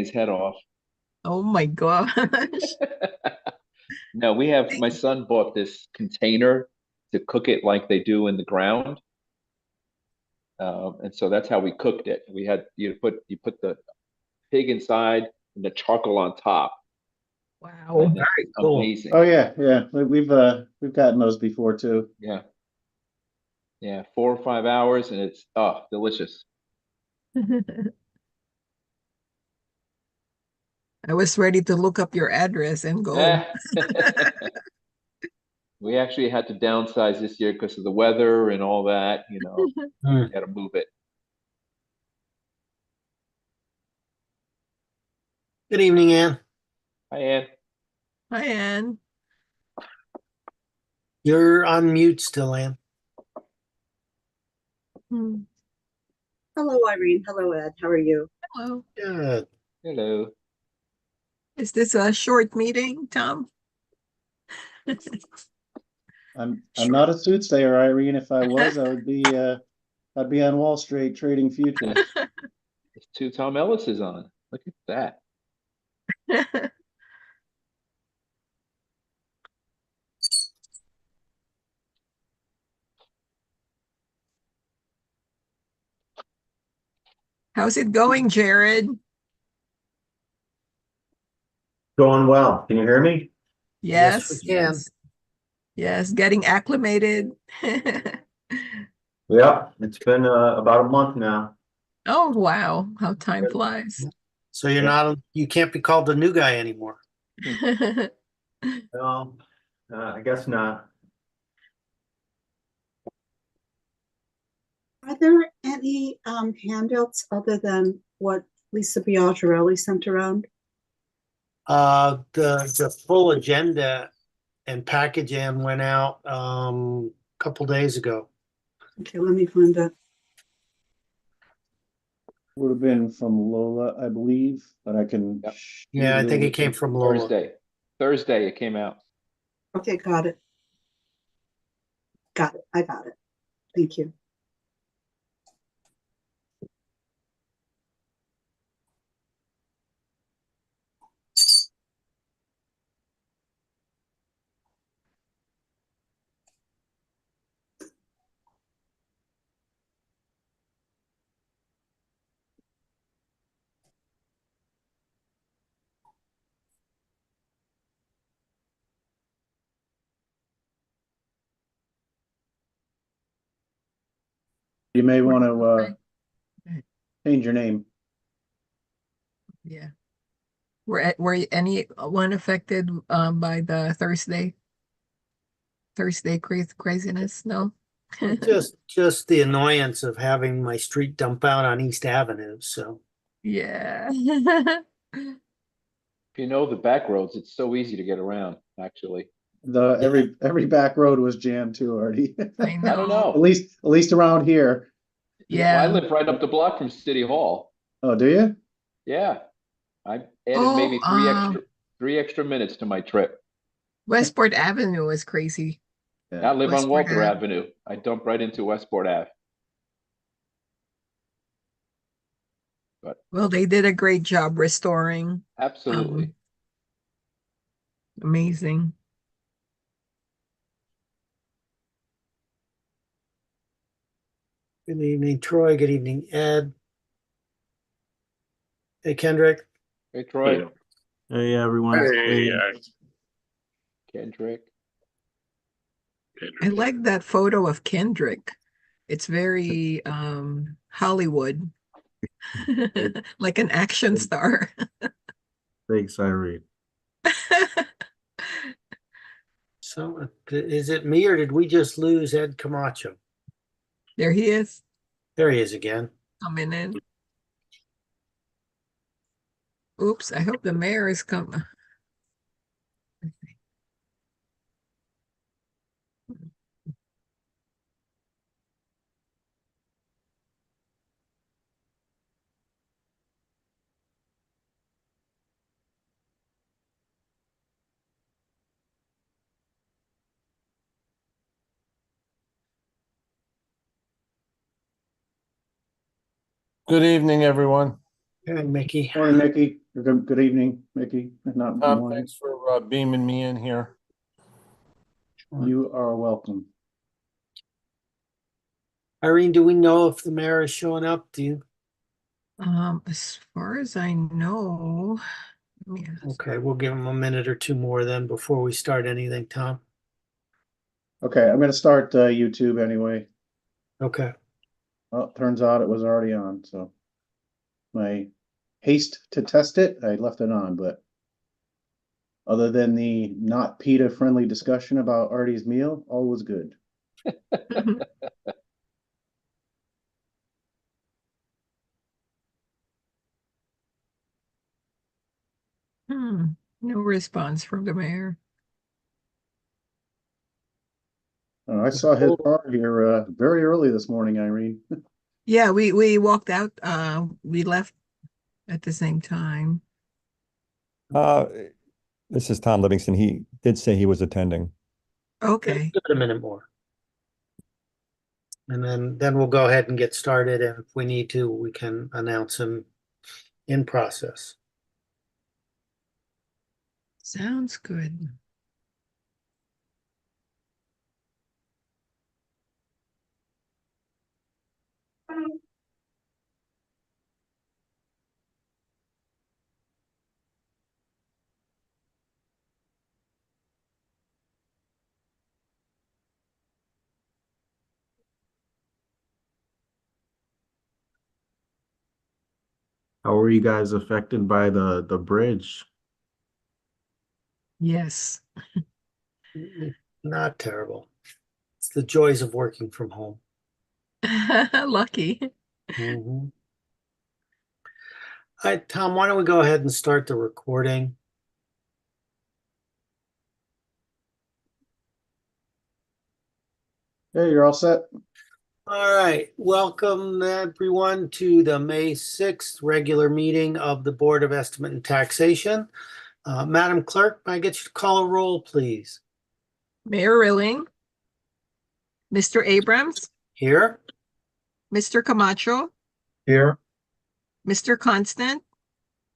his head off. Oh my gosh. No, my son bought this container to cook it like they do in the ground. And so that's how we cooked it. We had you put the pig inside and the charcoal on top, Wow. and it's Very cool. amazing. Oh yeah, yeah. We've gotten those before too. Yeah, yeah, 4 or 5 hours, and it's delicious. I was ready to look up your address and go. Eh. We actually had to downsize this year because of the weather and all that. Hmm. Got to move it. Good evening, Ann. Hi, Ann. Hi, Anne. You're on mute still, Ann. Hmm. Hello, Irene. Hello, Ed. How are you? Hello. Good. Hello. Is this a short meeting, Tom? I'm not a soothsayer, Irene. If I was, I'd be on Wall Street trading futures. It's two Tom Ellis is on. Look at that. How's it going, Jared? Going well. Can you hear me? Yes, we Yes, can. yes, yes, getting acclimated. Yeah, it's been about a month now. Oh, wow, how time flies. So you're Yeah. not, you can't be called the new guy anymore. Well, I guess not. Are there any handouts other than what Lisa Biagirelli sent around? The full agenda and package Ann went out a couple days ago. Okay, let me find that. Would have been from Lola, I believe, but I can. Yep. Yeah, I think it came from Lola. Thursday it came out. Okay, got it. Got it. I got it. Thank you. You may want to change your name. Yeah. Were anyone affected by the Thursday craziness? No. Just the annoyance of having my street dump out on East Avenue. So Yeah. If you know the back roads, it's so easy to get around, actually. Every back road was jammed too, already. I I don't know. At know. least around here. Well, I Yeah. live right up the block from City Hall. Oh, do you? Yeah. I added Oh, maybe three extra minutes to my trip. Westport Avenue is crazy. I live on Westport Walter Ave. Avenue. I dump right into Westport Ave. But Well, they did a great job restoring. absolutely. Amazing. good evening, Troy. Good evening, Ed. Hey, Kendrick. Hey, Troy. Hey everyone. Hey, Kendrick. I like that photo of Kendrick. It's very Hollywood, like an action star. Thanks, Irene. So is it me or did we just lose Ed Camacho? There he is, There he is again. coming in. Oops, I hope the mayor is coming. good evening, everyone. Hey, Mickey. Morning, Mickey. Good evening, Mickey. Not morning. Thanks for beaming me in here. You are welcome. Irene, do we know if the mayor is showing up? Do you? As far as I know, let me ask. Okay, we'll give him a minute or two more then before we start anything, Tom. Okay, I'm gonna start YouTube anyway. Okay. Well, turns out it was already on, so my haste to test it, I left it on, but other than the not PETA friendly discussion about Artie's meal, all was good. No response from the mayor. I saw his car here very early this morning, Irene. Yeah, we walked out, we left at the same time. Uh, this is Tom Livingston. He did say he was attending. Okay, Give it a minute more. And then we'll go ahead and get started. And if we need to, we can announce him in process. sounds good. How were you guys affected by the bridge? Yes. Not terrible. It's the joys of working from home. Lucky. Mhm. All right, Tom, why don't we go ahead and start the recording? Hey, you're all set? All right, welcome everyone to the May 6th regular meeting of the Board of Estimate and Taxation. Madam Clerk, may I get you to call a roll, please? Mayor Rilling, Mr. Abrams, Here? Mr. Camacho, Here, Mr. Constant,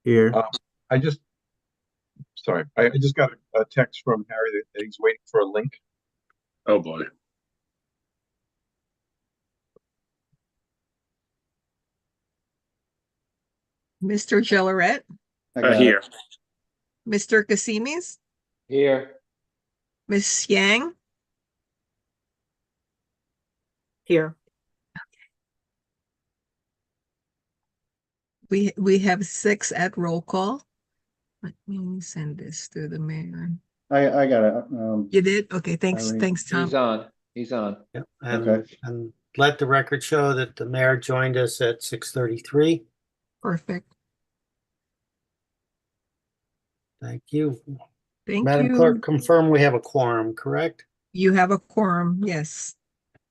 Here, I just got a text from Harry that he's waiting for a link. Oh, boy. Mr. Gilleret, I got it. Mr. Casimis, Here, Miss Yang, Here. we have 6 at roll call. Let me send this to the mayor. I got it. You did? Okay, thanks, Irene. thanks, Tom. he's on. Yep. Okay. And let the record show that the mayor joined us at 6:33. Perfect. Thank you. Thank Madam you. Clerk, confirm we have a quorum, correct? You have a quorum, yes.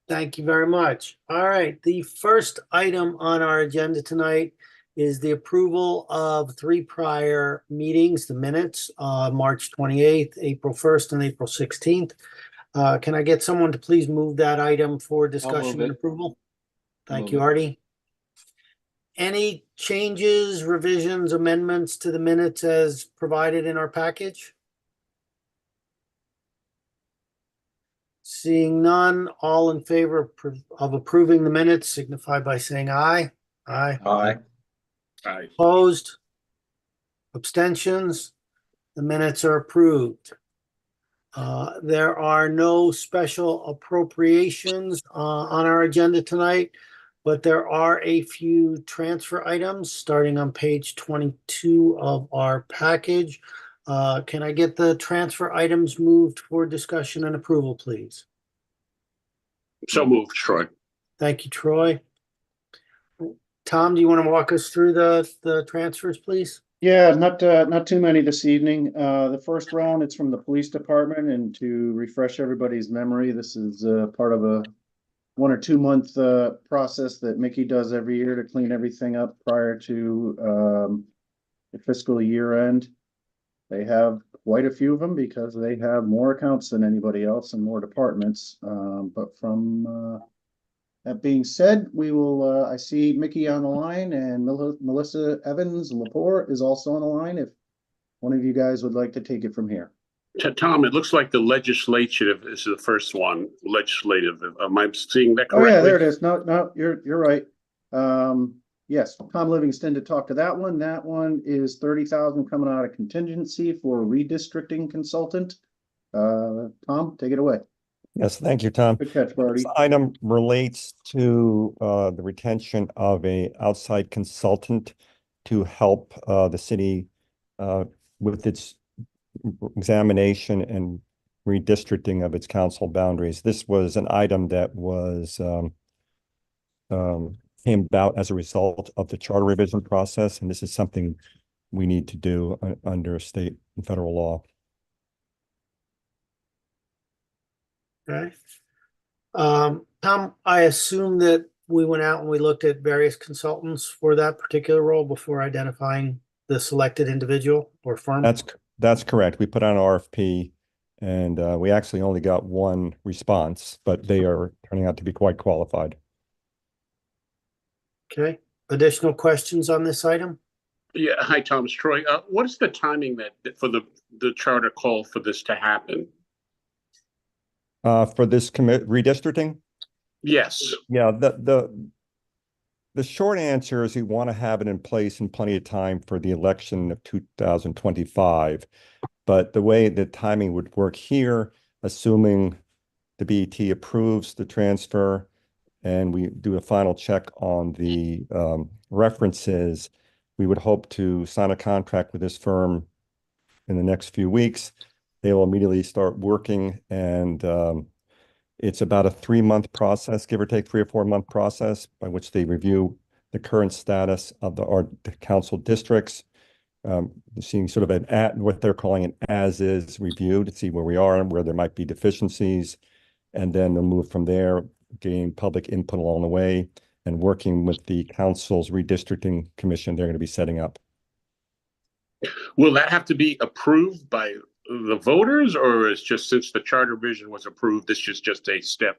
Thank you very much. All right, the first item on our agenda tonight is the approval of 3 prior meetings, the minutes, March 28th, April 1st, and April 16th. Can I get someone to please move that item for discussion and it. approval? Thank Move you, it. Artie. Any changes, revisions, amendments to the minutes as provided in our package? Seeing none, all in favor of approving the minutes signify by saying aye. Aye. Aye. Opposed? Abstentions? The minutes are approved. There are no special appropriations on our agenda tonight, but there are a few transfer items starting on page 22 of our package. Can I get the transfer items moved for discussion and approval, please? So moved, Troy. Thank you, Troy. Tom, do you want to walk us through the transfers, please? Yeah, not too many this evening. The first round, it's from the police department, and to refresh everybody's memory, this is part of a 1 or 2 month process that Mickey does every year to clean everything up prior to the fiscal year end. They have quite a few of them because they have more accounts than anybody else and more departments. But from That being said, we will, I see Mickey on the line and Melissa Evans Lepore is also on the line. If one of you guys would like to take it from here. Tom, it looks like the legislative is the first one, legislative. Am I seeing that Oh, yeah, correctly? there it is. No, you're right. Yes, Tom Livingston to talk to that one. That one is 30,000 coming out of contingency for redistricting consultant. Tom, take it away. Yes, thank you, Tom. Good catch, Marty. This item relates to the retention of a outside consultant to help the city with its examination and redistricting of its council boundaries. This was an item that was came about as a result of the charter revision process, and this is something we need to do under state and federal law. Okay. Tom, I assume that we went out and we looked at various consultants for that particular role before identifying the selected individual or firm? That's correct. We put out an RFP and we actually only got one response, but they are turning out to be quite qualified. Okay. Additional questions on this item? Yeah. Hi, Tom. It's Troy. What is the timing that for the charter call for this to happen? For this redistricting? Yes. Yeah, the short answer is we want to have it in place in plenty of time for the election of 2025. But the way the timing would work here, assuming the BET approves the transfer and we do a final check on the references, we would hope to sign a contract with this firm in the next few weeks. They will immediately start working, and it's about a 3-month process, give or take 3 or 4 month process, by which they review the current status of the council districts, seeing sort of what they're calling an as-is review to see where we are and where there might be deficiencies, and then they'll move from there, gain public input along the way, and working with the council's redistricting commission they're going to be setting up. Will that have to be approved by the voters, or is just since the charter revision was approved, this is just a step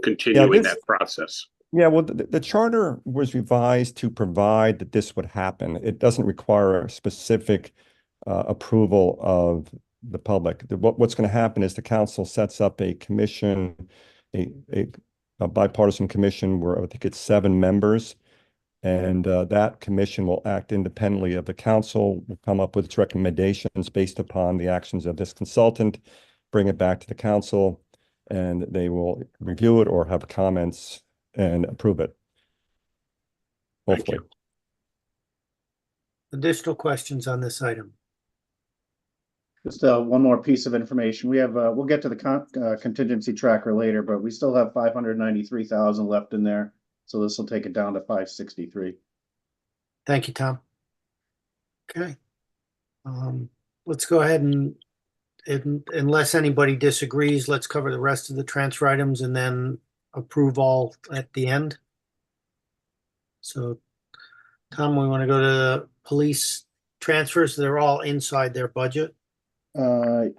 continuing that process? Yeah, well, the charter was revised to provide that this would happen. It doesn't require a specific approval of the public. What's going to happen is the council sets up a commission, a bipartisan commission where I think it's 7 members. And that commission will act independently of the council, will come up with its recommendations based upon the actions of this consultant, bring it back to the council, and they will review it or have comments and approve it. Hopefully. Additional questions on this item? Just one more piece of information. We have, we'll get to the contingency tracker later, but we still have 593,000 left in there. So this will take it down to 563. Thank you, Tom. Okay. Let's go ahead and unless anybody disagrees, let's cover the rest of the transfer items and then approve all at the end. So, Tom, we want to go to police transfers. They're all inside their budget.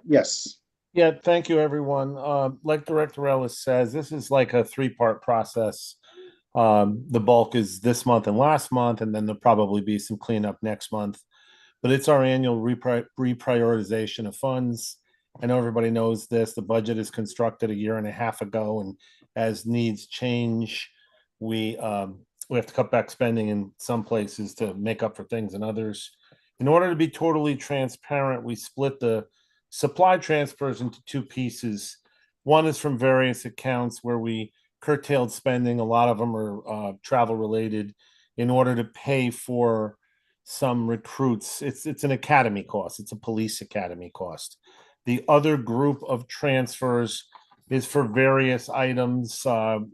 Yes. Yeah, thank you, everyone. Like Director Ellis says, this is like a 3-part process. The bulk is this month and last month, and then there'll probably be some cleanup next month. But it's our annual reprioritization of funds. I know everybody knows this. The budget is constructed 1.5 years ago, and as needs change, we have to cut back spending in some places to make up for things in others. In order to be totally transparent, we split the supply transfers into 2 pieces. One is from various accounts where we curtailed spending. A lot of them are travel related in order to pay for some recruits. It's an academy cost. It's a police academy cost. The other group of transfers is for various items.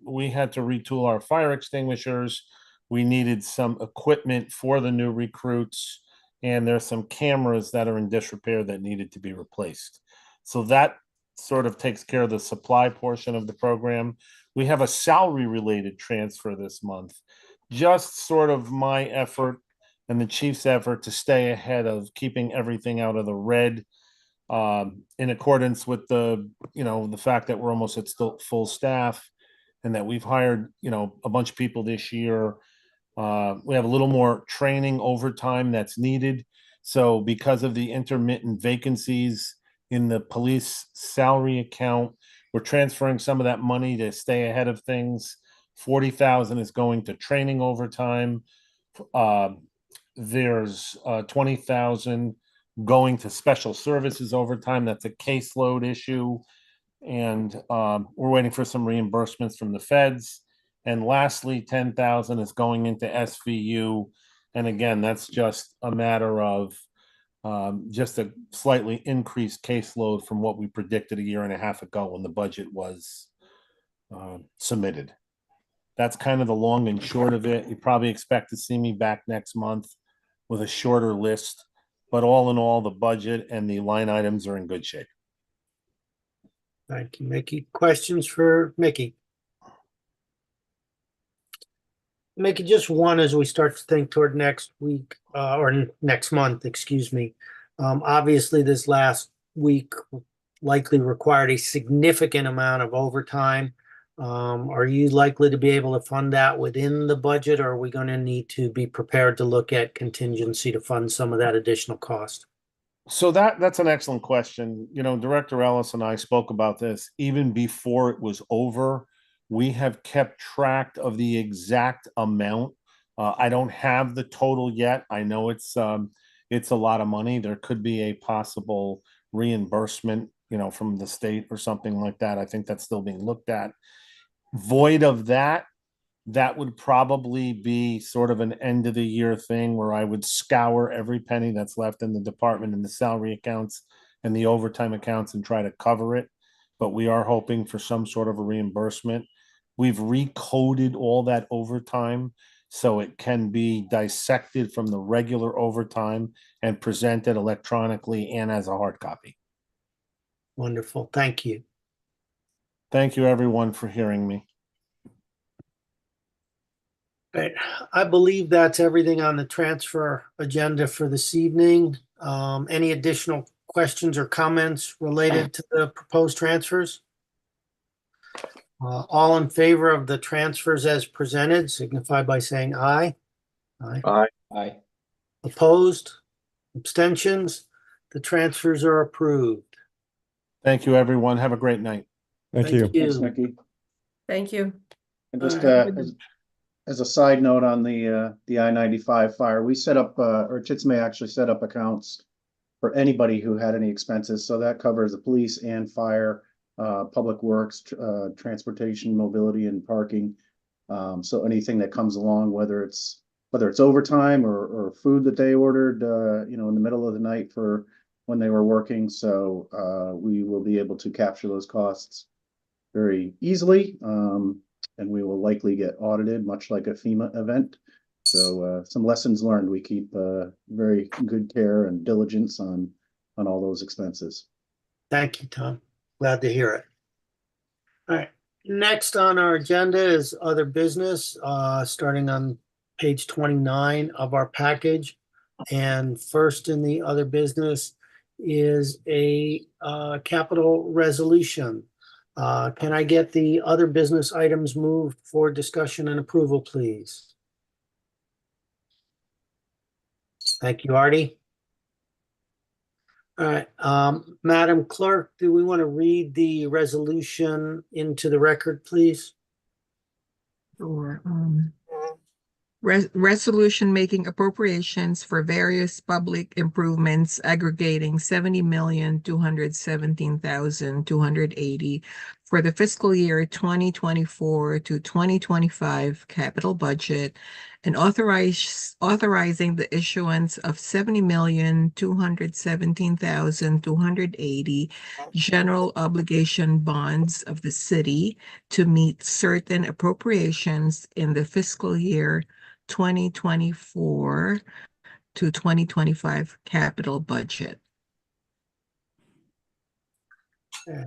We had to retool our fire extinguishers. We needed some equipment for the new recruits, and there's some cameras that are in disrepair that needed to be replaced. So that sort of takes care of the supply portion of the program. We have a salary related transfer this month, just sort of my effort and the chief's effort to stay ahead of keeping everything out of the red, in accordance with the fact that we're almost at still full staff. and that we've hired, a bunch of people this year. We have a little more training overtime that's needed. So because of the intermittent vacancies in the police salary account, we're transferring some of that money to stay ahead of things. 40,000 is going to training overtime. There's 20,000 going to special services overtime. That's a caseload issue. And we're waiting for some reimbursements from the feds. And lastly, 10,000 is going into SVU. And again, that's just a matter of just a slightly increased caseload from what we predicted a year and a half ago when the budget was submitted. That's kind of the long and short of it. You probably expect to see me back next month with a shorter list, but all in all, the budget and the line items are in good shape. Thank you, Mickey. Questions for Mickey? Mickey, just one as we start to think toward next week or next month, excuse me. Obviously, this last week likely required a significant amount of overtime. Are you likely to be able to fund that within the budget, or are we going to need to be prepared to look at contingency to fund some of that additional cost? So that's an excellent question. Director Ellis and I spoke about this even before it was over. We have kept track of the exact amount. I don't have the total yet. I know it's a lot of money. There could be a possible reimbursement, from the state or something like that. I think that's still being looked at. Void of that would probably be sort of an end of the year thing where I would scour every penny that's left in the department and the salary accounts and the overtime accounts and try to cover it. But we are hoping for some sort of a reimbursement. We've recoded all that overtime so it can be dissected from the regular overtime and presented electronically and as a hard copy. Wonderful. Thank you. Thank you, everyone, for hearing me. Right. I believe that's everything on the transfer agenda for this evening. Any additional questions or comments related to the proposed transfers? All in favor of the transfers as presented, signify by saying aye. Aye. Aye. Opposed? Abstentions? The transfers are approved. Thank you, everyone. Have a great night. Thank you. Thanks, Mickey. Thank you. And just Alright. as a side note on the I-95 fire, we set up, or Chitsmay actually set up accounts for anybody who had any expenses. So that covers the police and fire, public works, transportation, mobility, and parking. So anything that comes along, whether it's overtime or food that they ordered, in the middle of the night for when they were working. So we will be able to capture those costs very easily. And we will likely get audited, much like a FEMA event. So some lessons learned. We keep very good care and diligence on all those expenses. Thank you, Tom. Glad to hear it. All right. Next on our agenda is other business, starting on page 29 of our package. And first in the other business is a capital resolution. Can I get the other business items moved for discussion and approval, please? Thank you, Artie. All right, Madam Clerk, do we want to read the resolution into the record, please? Sure. Resolution making appropriations for various public improvements aggregating 70,217,280 for the fiscal year 2024 to 2025 capital budget, and authorizing the issuance of 70,217,280 general obligation bonds of the city to meet certain appropriations in the fiscal year 2024 to 2025 capital budget. Okay.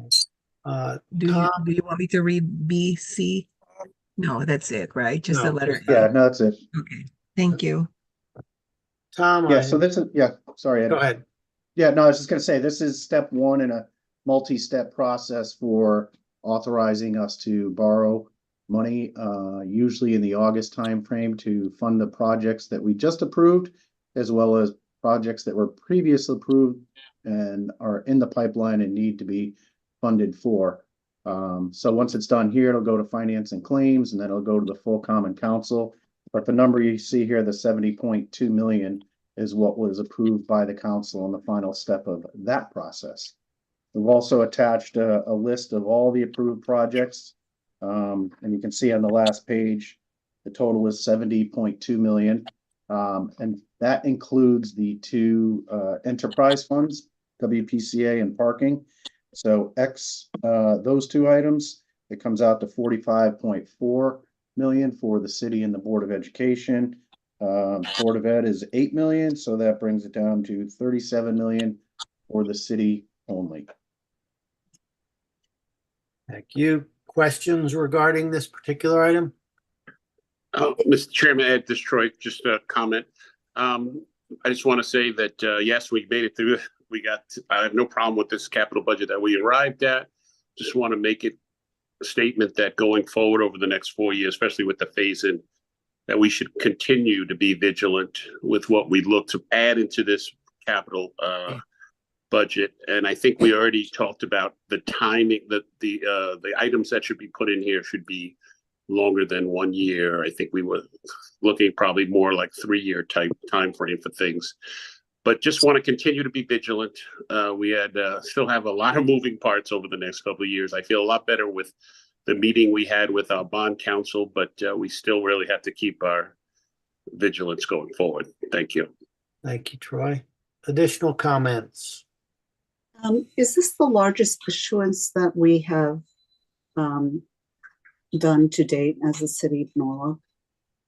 Do you Tom? want me to read B, C? No, that's it, right? Just the No, letter Yeah, A. no, that's it. Okay, thank you. Tom, Yeah, so this is, sorry, Ed. go ahead. Yeah, no, I was just gonna say, this is step one in a multi-step process for authorizing us to borrow money, usually in the August timeframe to fund the projects that we just approved, as well as projects that were previously approved and are in the pipeline and need to be funded for. So once it's done here, it'll go to finance and claims, and then it'll go to the full common council. But the number you see here, the 70.2 million, is what was approved by the council in the final step of that process. We've also attached a list of all the approved projects. And you can see on the last page, the total is 70.2 million. And that includes the two enterprise funds, WPCA and parking. So those two items, it comes out to 45.4 million for the city and the Board of Education. Board of Ed is 8 million, so that brings it down to 37 million for the city only. Thank you. Questions regarding this particular item? Mr. Chairman, Ed Destroy, just a comment. I just want to say that, yes, we made it through. I have no problem with this capital budget that we arrived at. Just want to make it a statement that going forward over the next 4 years, especially with the phase-in, that we should continue to be vigilant with what we look to add into this capital budget. And I think we already talked about the timing, that the items that should be put in here should be longer than 1 year. I think we were looking probably more like 3-year type time frame for things. But just want to continue to be vigilant. We still have a lot of moving parts over the next couple of years. I feel a lot better with the meeting we had with our bond counsel, but we still really have to keep our vigilance going forward. Thank you. Thank you, Troy. Additional comments? Is this the largest issuance that we have done to date as a city of Norwalk?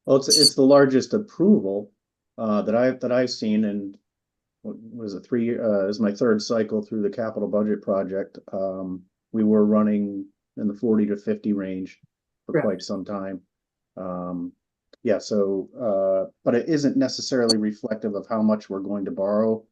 Well, it's the largest approval that I've seen, and what was it, 3 years? Is my third cycle through the capital budget project. We were running in the 40 to 50 range for quite some time. Yeah, so but it isn't necessarily reflective of how much we're going to borrow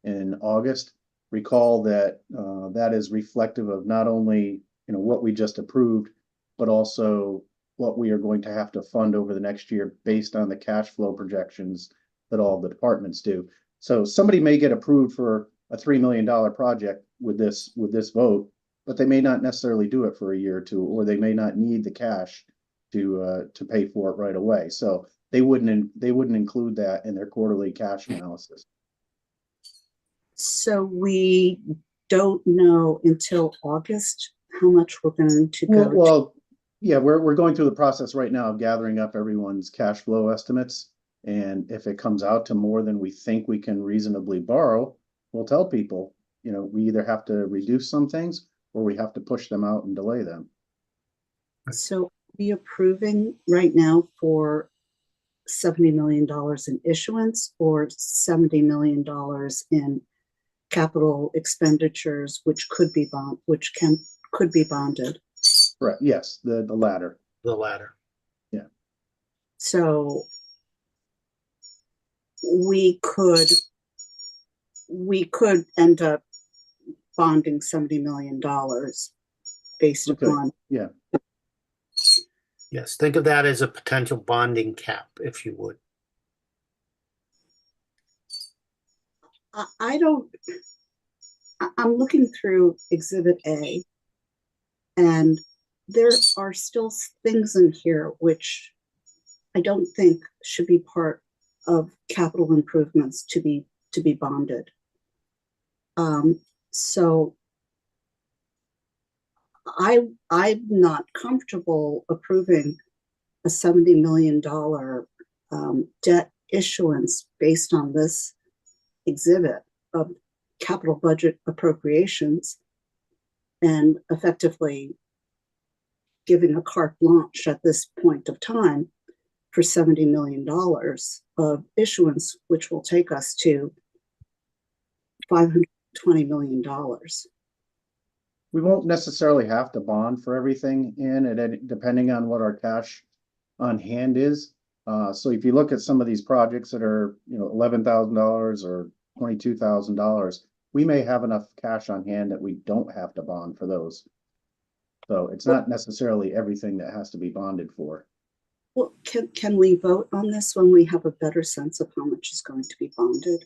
in August. Recall that that is reflective of not only what we just approved, but also what we are going to have to fund over the next year based on the cash flow projections that all the departments do. So somebody may get approved for a $3 million project with this vote, but they may not necessarily do it for a year or two, or they may not need the cash to pay for it right away. So they wouldn't include that in their quarterly cash analysis. So we don't know until August how much we're going to go. Well, yeah, we're going through the process right now of gathering up everyone's cash flow estimates. And if it comes out to more than we think we can reasonably borrow, we'll tell people, we either have to reduce some things or we have to push them out and delay them. So are we approving right now for $70 million in issuance or $70 million in capital expenditures, which could be bonded? Right. Yes, the latter. The latter. Yeah. So we could end up bonding $70 million based upon. Yeah. Yes, think of that as a potential bonding cap, if you would. I'm looking through Exhibit A, and there are still things in here which I don't think should be part of capital improvements to be bonded. So I'm not comfortable approving a $70 million debt issuance based on this exhibit of capital budget appropriations and effectively giving a carte blanche at this point of time for $70 million of issuance, which will take us to $520 million. We won't necessarily have to bond for everything depending on what our cash on hand is. So if you look at some of these projects that are, $11,000 or $22,000, we may have enough cash on hand that we don't have to bond for those. So it's not necessarily everything that has to be bonded for. Well, can we vote on this when we have a better sense of how much is going to be bonded?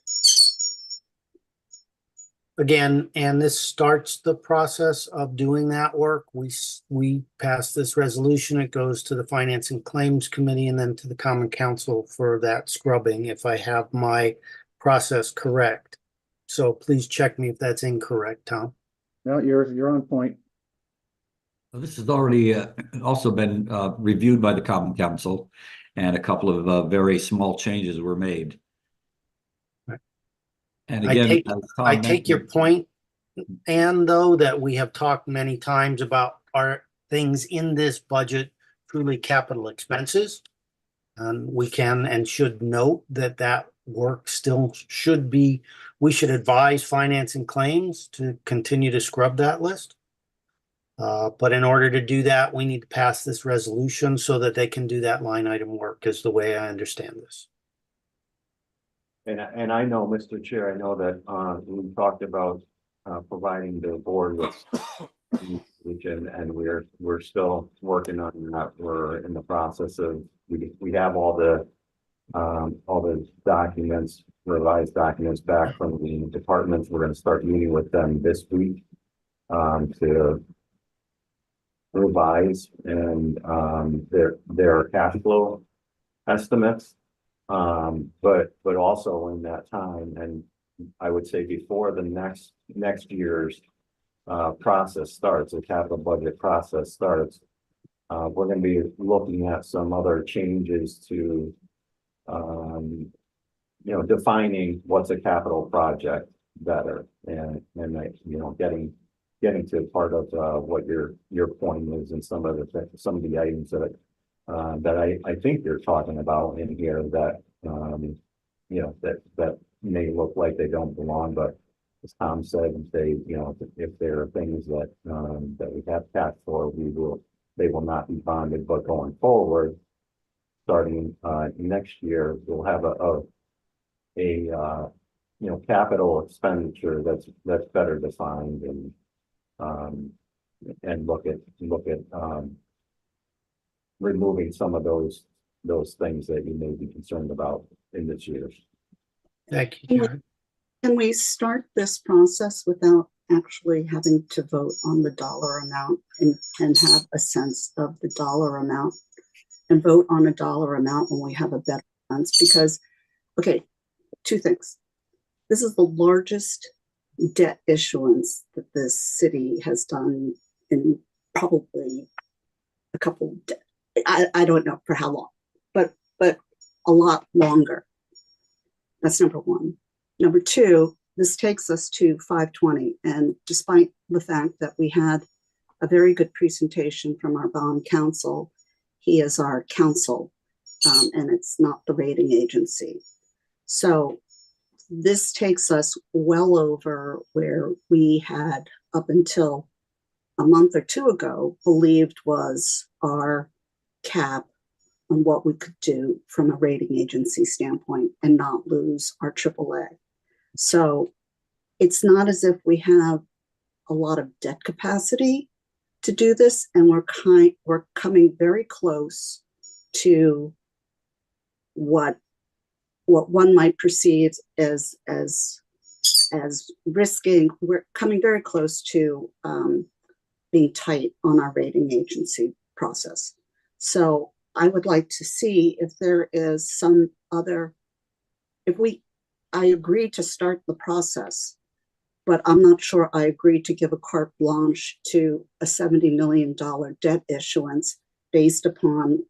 Again, and this starts the process of doing that work. We pass this resolution, it goes to the Finance and Claims Committee and then to the Common Council for that scrubbing, if I have my process correct. So please check me if that's incorrect, Tom. No, you're on point. This has already also been reviewed by the Common Council, and a couple of very small changes were made. And again, I take your point, and though that we have talked many times about our things in this budget truly capital expenses. And we can and should note that that work still should be, we should advise Finance and Claims to continue to scrub that list. But in order to do that, we need to pass this resolution so that they can do that line item work, is the way I understand this. And I know, Mr. Chair, I know that we talked about providing the board with and we're still working on that. We're in the process of we have all the documents, revised documents back from the departments. We're going to start meeting with them this week to revise and their cash flow estimates. But also in that time, and I would say before the next year's process starts, the capital budget process starts, we're going to be looking at some other changes to, defining what's a capital project better, and getting to part of what your point is, and some of the items that I think you're talking about in here that that may look like they don't belong, but as Tom said, if there are things that we have cash for, they will not be bonded. But going forward, starting next year, we'll have a capital expenditure that's better defined, and look at removing some of those things that you may be concerned about in this year. Thank you, Jared. Can we start this process without actually having to vote on the dollar amount and have a sense of the dollar amount, and vote on a dollar amount when we have a better sense? Because, okay, two things. This is the largest debt issuance that this city has done in probably a couple, I don't know for how long, but a lot longer. That's number one. Number two, this takes us to 5/20, and despite the fact that we had a very good presentation from our bond counsel, he is our counsel, and it's not the rating agency. So this takes us well over where we had, up until a month or two ago, believed was our cap on what we could do from a rating agency standpoint and not lose our AAA. So it's not as if we have a lot of debt capacity to do this, and we're coming very close to what one might perceive as risking. We're coming very close to being tight on our rating agency process. So I would like to see if there is some other, I agree to start the process, but I'm not sure I agree to give a carte blanche to a $70 million debt issuance based upon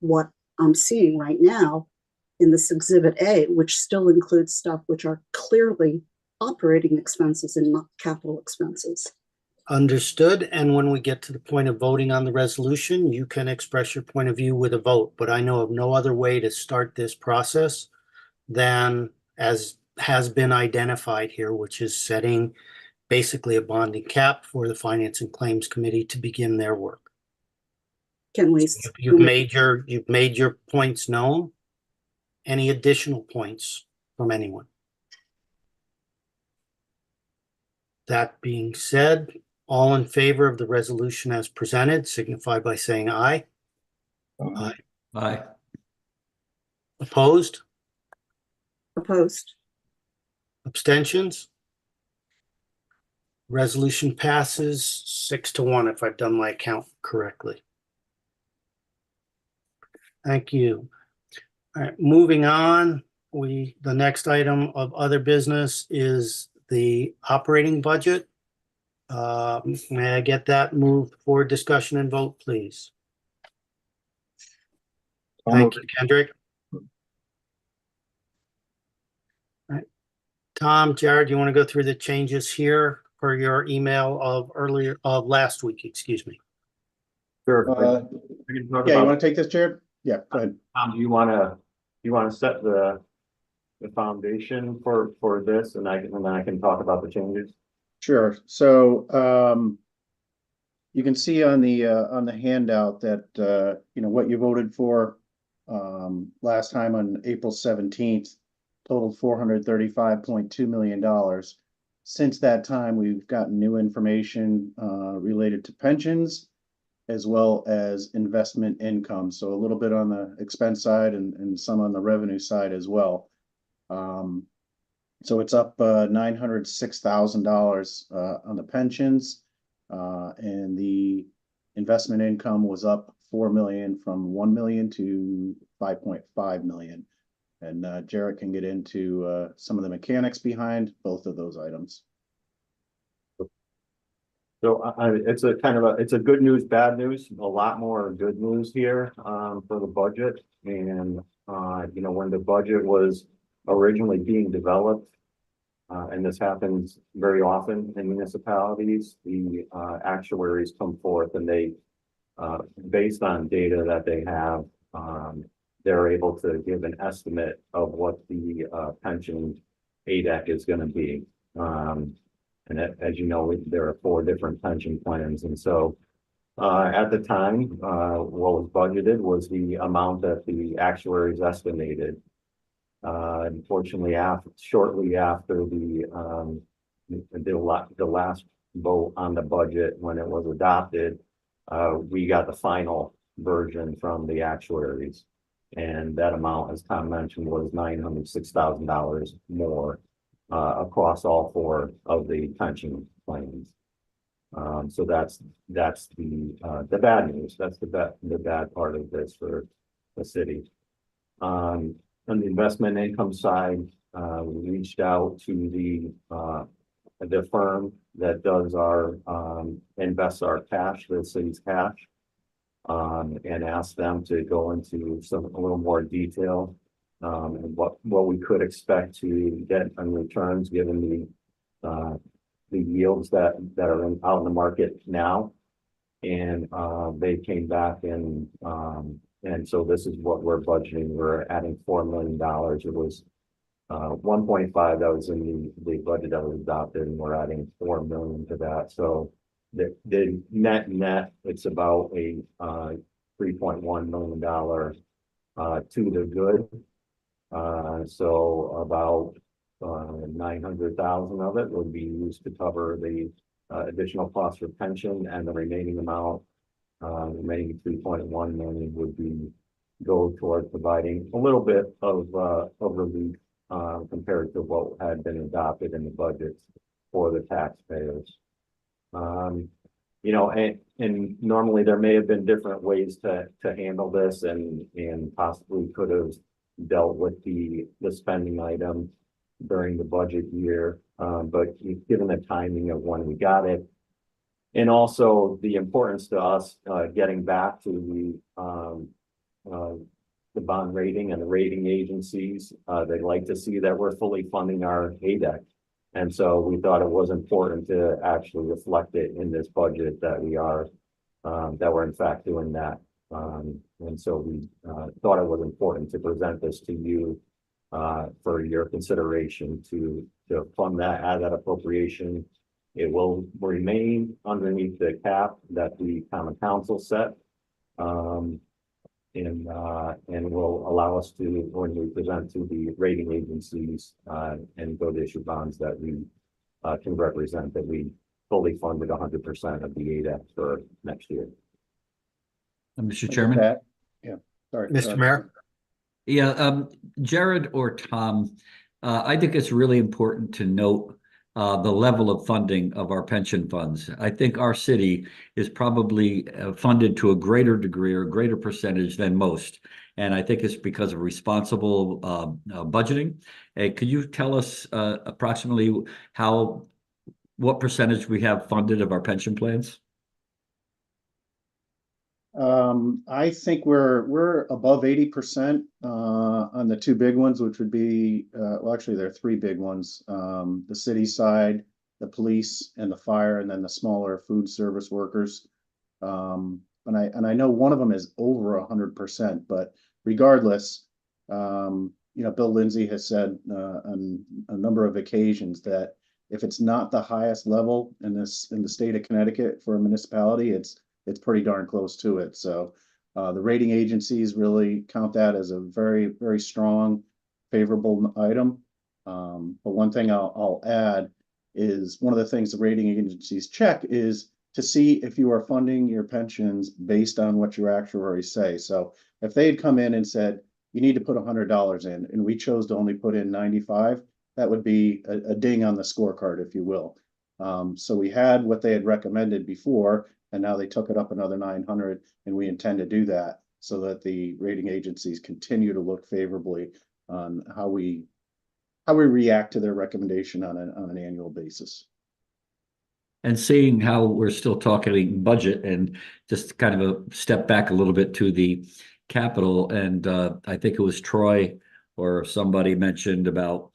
what I'm seeing right now in this Exhibit A, which still includes stuff which are clearly operating expenses and not capital expenses. Understood. And when we get to the point of voting on the resolution, you can express your point of view with a vote. But I know of no other way to start this process than as has been identified here, which is setting basically a bonding cap for the Finance and Claims Committee to begin their work. Can we? You've made your points known. Any additional points from anyone? That being said, All in favor of the resolution as presented, signify by saying aye. Aye. Aye. Opposed? Opposed? Abstentions? Resolution passes 6-1 if I've done my count correctly. Thank you. All right, moving on, the next item of other business is the operating budget. May I get that moved for discussion and vote, please? Thank you, Kendrick. All right. Tom, Jared, you want to go through the changes here per your email of last week, excuse me? Sure. Yeah, We can talk you about, want to take this, Jared? Yeah, go ahead. do you wanna set the foundation for this, and then I can talk about the changes? Sure. So, you can see on the handout that, what you voted for, last time on April 17th totaled $435.2 million. Since that time, we've gotten new information, related to pensions as well as investment income. So a little bit on the expense side and some on the revenue side as well. So it's up $906,000 on the pensions, and the investment income was up 4 million from 1 million to 5.5 million. And Jarrett can get into some of the mechanics behind both of those items. So it's a it's a good news, bad news, a lot more good news here for the budget. And when the budget was originally being developed, and this happens very often in municipalities, the actuaries come forth and they, based on data that they have, they're able to give an estimate of what the pension ADEC is going to be. And as you know, there are 4 different pension plans. And so at the time, what was budgeted was the amount that the actuaries estimated. Unfortunately, shortly after the last vote on the budget, when it was adopted, we got the final version from the actuaries. And that amount, as Tom mentioned, was $906,000 more across all 4 of the pension plans. So that's the bad news. That's the bad part of this for the city. On the investment income side, we reached out to the firm that does invests our cash, the city's cash, and asked them to go into a little more detail, and what we could expect to get in returns given the yields that are out in the market now. And they came back and so this is what we're budgeting. We're adding $4 million. It was 1.5 that was in the budget that was adopted, and we're adding 4 million to that. So the net, it's about a $3.1 million to the good. So about 900,000 of it would be used to cover the additional cost for pension, and the remaining amount, remaining 3.1 million would go toward providing a little bit of relief compared to what had been adopted in the budgets for the taxpayers. And normally there may have been different ways to handle this, and possibly could have dealt with the spending item during the budget year. But given the timing of when we got it, and also the importance to us getting back to the bond rating and the rating agencies, they'd like to see that we're fully funding our ADEC. And so we thought it was important to actually reflect it in this budget that we're in fact doing that. And so we thought it was important to present this to you for your consideration to fund that, add that appropriation. It will remain underneath the cap that the Common Council set, and will allow us to, when we present to the rating agencies and go to issue bonds, that we can represent that we fully funded 100% of the ADEP for next year. Mr. Chairman? That, yeah, sorry. Mr. Mayor? Yeah, Jared or Tom, I think it's really important to note the level of funding of our pension funds. I think our city is probably funded to a greater degree or a greater percentage than most. And I think it's because of responsible budgeting. Could you tell us approximately what percentage we have funded of our pension plans? I think we're above 80% on the two big ones, which would be well, actually there are three big ones: the city side, the police, and the fire, and then the smaller food service workers. And I know one of them is over 100%, but regardless, Bill Lindsay has said on a number of occasions that if it's not the highest level in the state of Connecticut for a municipality, it's pretty darn close to it. So the rating agencies really count that as a very, very strong, favorable item. But one thing I'll add is one of the things the rating agencies check is to see if you are funding your pensions based on what your actuaries say. So if they had come in and said, you need to put $100 in, and we chose to only put in 95, that would be a ding on the scorecard, if you will. So we had what they had recommended before, and now they took it up another 900, and we intend to do that so that the rating agencies continue to look favorably on how we react to their recommendation on an annual basis. And seeing how we're still talking budget and just kind of a step back a little bit to the capital, and I think it was Troy or somebody mentioned about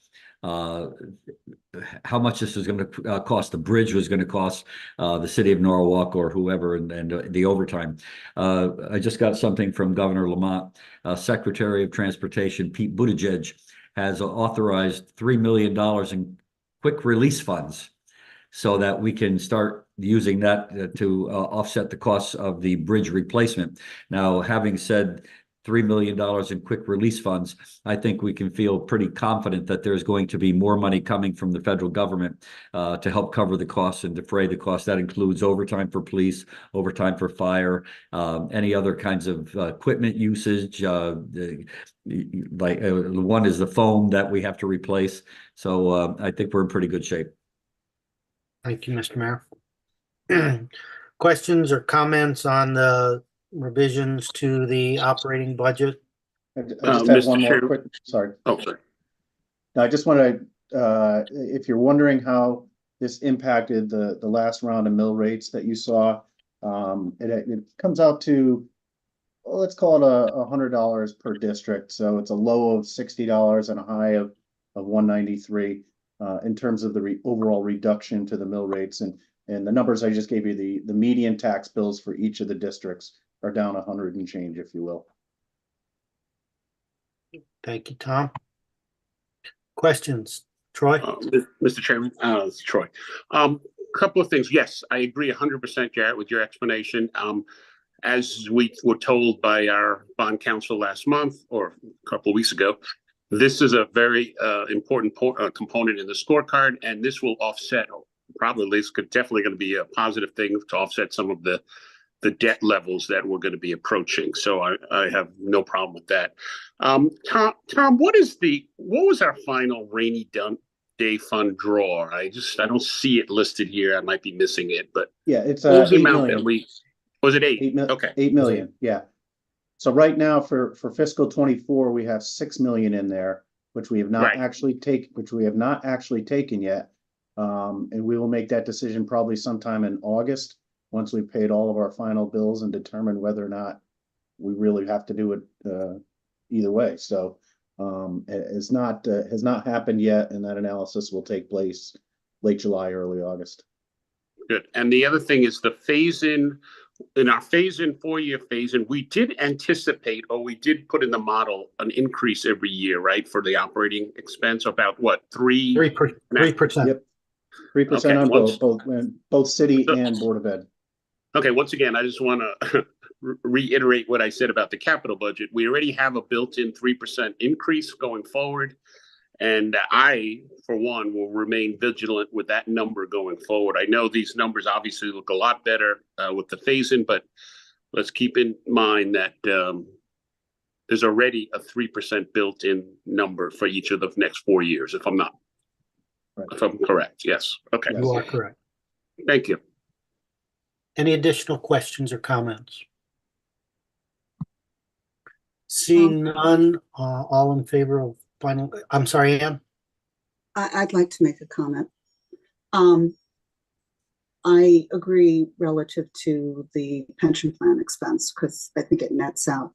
how much this was going to cost. The bridge was going to cost the city of Norwalk or whoever, and the overtime. I just got something from Governor Lamont. Secretary of Transportation Pete Buttigieg has authorized $3 million in quick release funds so that we can start using that to offset the costs of the bridge replacement. Now, having said $3 million in quick release funds, I think we can feel pretty confident that there's going to be more money coming from the federal government to help cover the costs and defray the costs. That includes overtime for police, overtime for fire, any other kinds of equipment usage. One is the foam that we have to replace. So I think we're in pretty good shape. Thank you, Mr. Mayor. Questions or comments on the revisions to the operating budget? I just have one more quick, sorry. Oh, sorry. I just want to, if you're wondering how this impacted the last round of mill rates that you saw, it comes out to, well, let's call it $100 per district. So it's a low of $60 and a high of 193 in terms of the overall reduction to the mill rates. And the numbers I just gave you, the median tax bills for each of the districts are down 100 and change, if you will. Thank you, Tom. Questions? Troy? Mr. Chairman, it's Troy. Couple of things. Yes, I agree 100%, Jarrett, with your explanation. As we were told by our bond counsel last month or a couple of weeks ago, this is a very important component in the scorecard, and this will offset, probably this could definitely going to be a positive thing to offset some of the debt levels that we're going to be approaching. So I have no problem with that. Tom, what was our final rainy day fund draw? I don't see it listed here. I might be missing it, but yeah, it's what was the 8 amount million. that was it 8? Okay. 8 million. Yeah. So right now for fiscal 24, we have 6 million in there, which we have not actually taken yet. And we will make that decision probably sometime in August, once we've paid all of our final bills and determine whether or not we really have to do it either way. So it has not happened yet, and that analysis will take place late July, early August. Good. And the other thing is the phase-in. In our phase-in, 4-year phase-in, we did anticipate, or we did put in the model, an increase every year, right, for the operating expense, about what, 3%? 3%. Yep, 3% on both city and Board of Ed. Okay, once again, I just want to reiterate what I said about the capital budget. We already have a built-in 3% increase going forward. And I, for one, will remain vigilant with that number going forward. I know these numbers obviously look a lot better with the phase-in, but let's keep in mind that there's already a 3% built-in number for each of the next 4 years, if I'm not, if I'm correct. Yes. Okay. You are correct. Thank you. Any additional questions or comments? Seeing none, all in favor of final, I'm sorry, Ann? I'd like to make a comment. I agree relative to the pension plan expense because I think it nets out.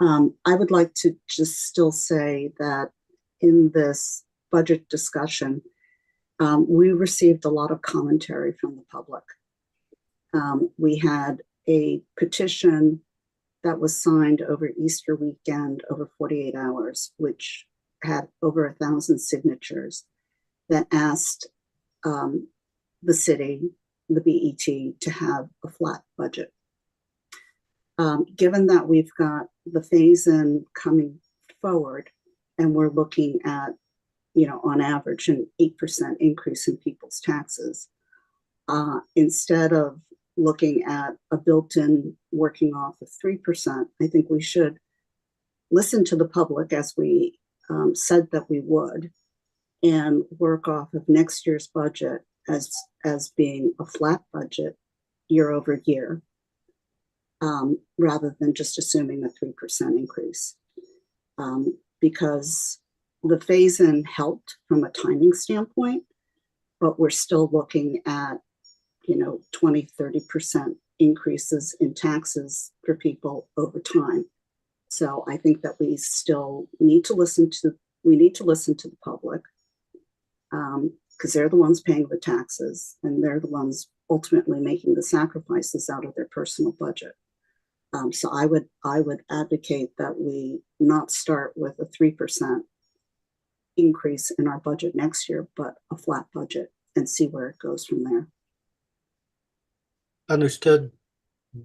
I would like to just still say that in this budget discussion, we received a lot of commentary from the public. We had a petition that was signed over Easter weekend, over 48 hours, which had over 1,000 signatures that asked the city, the BET, to have a flat budget. Given that we've got the phase-in coming forward and we're looking at, on average, an 8% increase in people's taxes, instead of looking at a built-in working off of 3%, I think we should listen to the public as we said that we would, and work off of next year's budget as being a flat budget year over year, rather than just assuming a 3% increase. Because the phase-in helped from a timing standpoint, but we're still looking at 20-30% increases in taxes for people over time. So I think that we still need to listen to the public, because they're the ones paying the taxes and they're the ones ultimately making the sacrifices out of their personal budget. So I would advocate that we not start with a 3% increase in our budget next year, but a flat budget and see where it goes from there. Understood.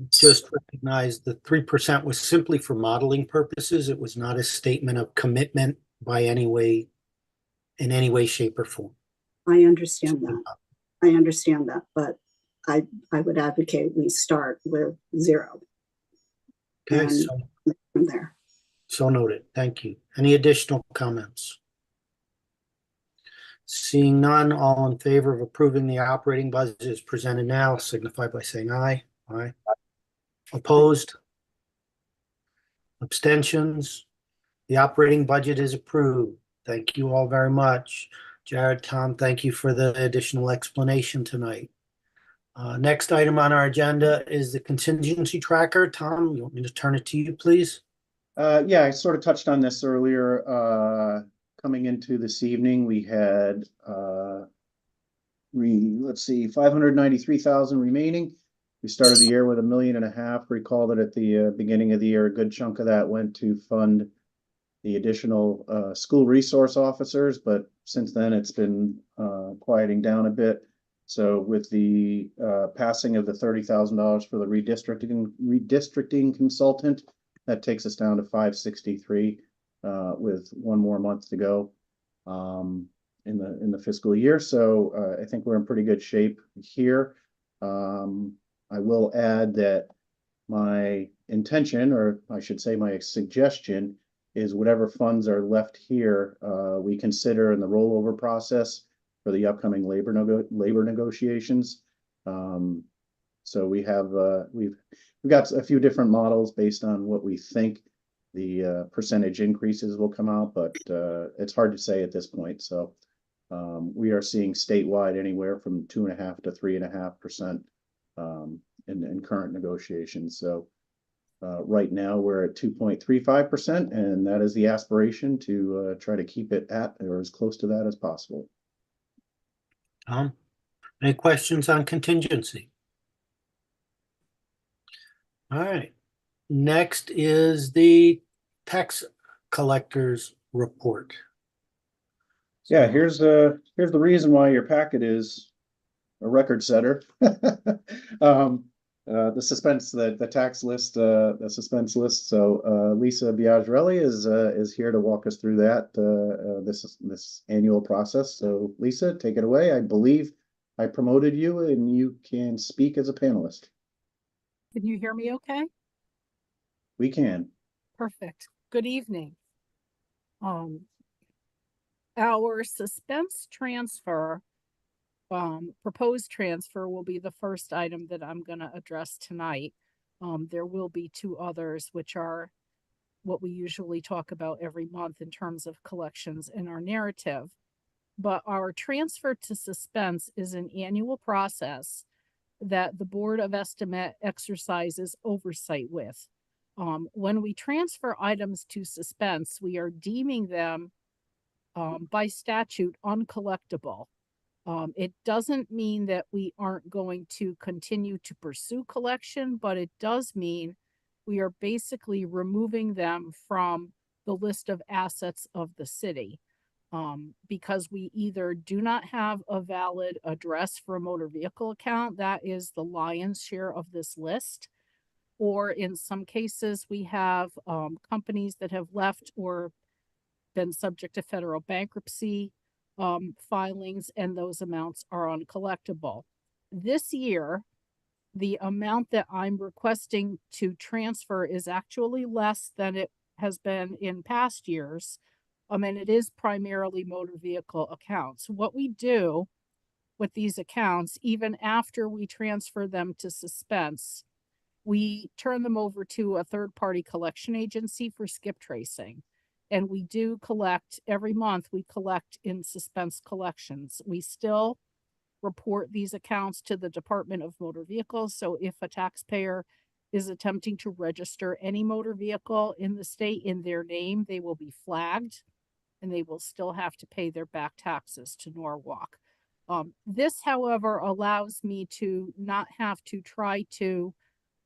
Just recognize the 3% was simply for modeling purposes. It was not a statement of commitment by any way, in any way, shape, or form. I understand that, but I would advocate we start with 0. Okay, and so from there. so noted. Thank you. Any additional comments? Seeing none, all in favor of approving the operating budget as presented now, signify by saying aye. Aye. Opposed? Abstentions? The operating budget is approved. Thank you all very much. Jared, Tom, thank you for the additional explanation tonight. Next item on our agenda is the contingency tracker. Tom, you want me to turn it to you, please? Yeah, I sort of touched on this earlier. Coming into this evening, we had let's see, 593,000 remaining. We started the year with $1.5 million. Recall that at the beginning of the year, a good chunk of that went to fund the additional school resource officers, but since then it's been quieting down a bit. So with the passing of the $30,000 for the redistricting consultant, that takes us down to 563 with one more month to go in the fiscal year. So I think we're in pretty good shape here. I will add that my intention, or I should say my suggestion, is whatever funds are left here, we consider in the rollover process for the upcoming labor negotiations. So we've got a few different models based on what we think the percentage increases will come out, but it's hard to say at this point. So we are seeing statewide anywhere from 2.5% to 3.5% in current negotiations. So right now we're at 2.35%, and that is the aspiration to try to keep it at or as close to that as possible. Any questions on contingency? All right. Next is the tax collector's report. Yeah, here's the reason why your packet is a record setter. the suspense, the tax list, the suspense list. So Lisa Biagirelli is here to walk us through that this annual process. So Lisa, take it away. I believe I promoted you, and you can speak as a panelist. Can you hear me okay? We can. Perfect. Good evening. Our suspense transfer, proposed transfer will be the first item that I'm going to address tonight. There will be two others, which are what we usually talk about every month in terms of collections in our narrative. But our transfer to suspense is an annual process that the Board of Estimate exercises oversight with. When we transfer items to suspense, we are deeming them by statute uncollectible. It doesn't mean that we aren't going to continue to pursue collection, but it does mean we are basically removing them from the list of assets of the city. Because we either do not have a valid address for a motor vehicle account, that is the lion's share of this list, or in some cases we have companies that have left or been subject to federal bankruptcy filings, and those amounts are uncollectible. This year, the amount that I'm requesting to transfer is actually less than it has been in past years. And it is primarily motor vehicle accounts. What we do with these accounts, even after we transfer them to suspense, we turn them over to a third-party collection agency for skip tracing. And we do collect every month, we collect in suspense collections. We still report these accounts to the Department of Motor Vehicles. So if a taxpayer is attempting to register any motor vehicle in the state in their name, they will be flagged and they will still have to pay their back taxes to Norwalk. This, however, allows me to not have to try to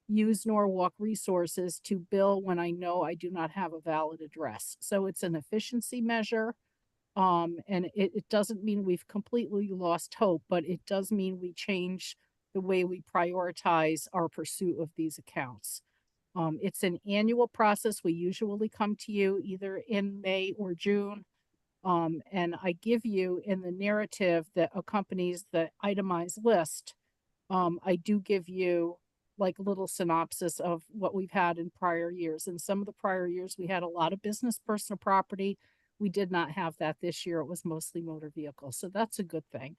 use Norwalk resources to bill when I know I do not have a valid address. So it's an efficiency measure. And it doesn't mean we've completely lost hope, but it does mean we change the way we prioritize our pursuit of these accounts. It's an annual process. We usually come to you either in May or June. And I give you in the narrative that accompanies the itemized list, I do give you like a little synopsis of what we've had in prior years. In some of the prior years, we had a lot of business personal property. We did not have that this year. It was mostly motor vehicles. So that's a good thing.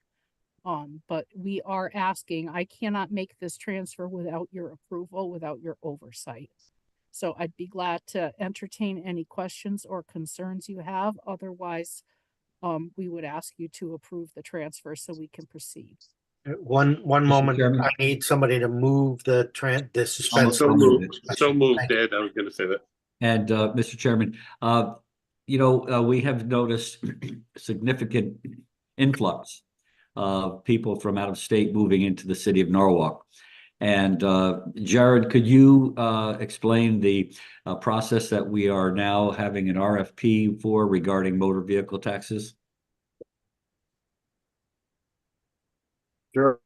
But we are asking, I cannot make this transfer without your approval, without your oversight. So I'd be glad to entertain any questions or concerns you have. Otherwise, we would ask you to approve the transfer so we can proceed. One moment, Chairman? I need somebody to move the suspense. So I'll move moved. So moved, Ed. I was going to say that. And Mr. Chairman, we have noticed significant influx of people from out of state moving into the city of Norwalk. And Jared, could you explain the process that we are now having an RFP for regarding motor vehicle taxes? Sure.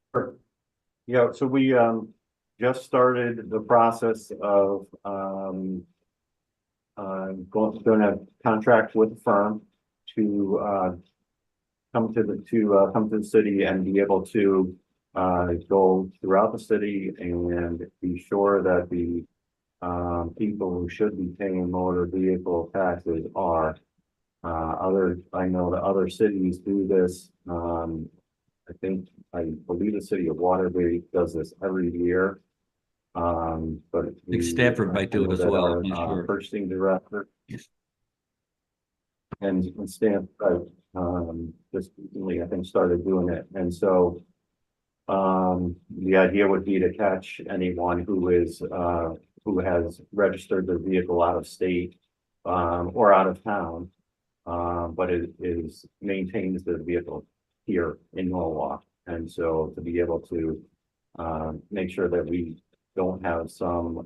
Yeah, so we just started the process of going to have contract with the firm to come to the city and be able to go throughout the city and be sure that the people who should be paying motor vehicle taxes are. I know that other cities do this. I believe the city of Waterbury does this every year. But I think Stanford might do it as well. I'm not sure. Purchasing director. And Stanford, just recently, I think, started doing it. And so the idea would be to catch anyone who has registered their vehicle out of state or out of town, but it maintains their vehicle here in Norwalk. And so to be able to make sure that we don't have some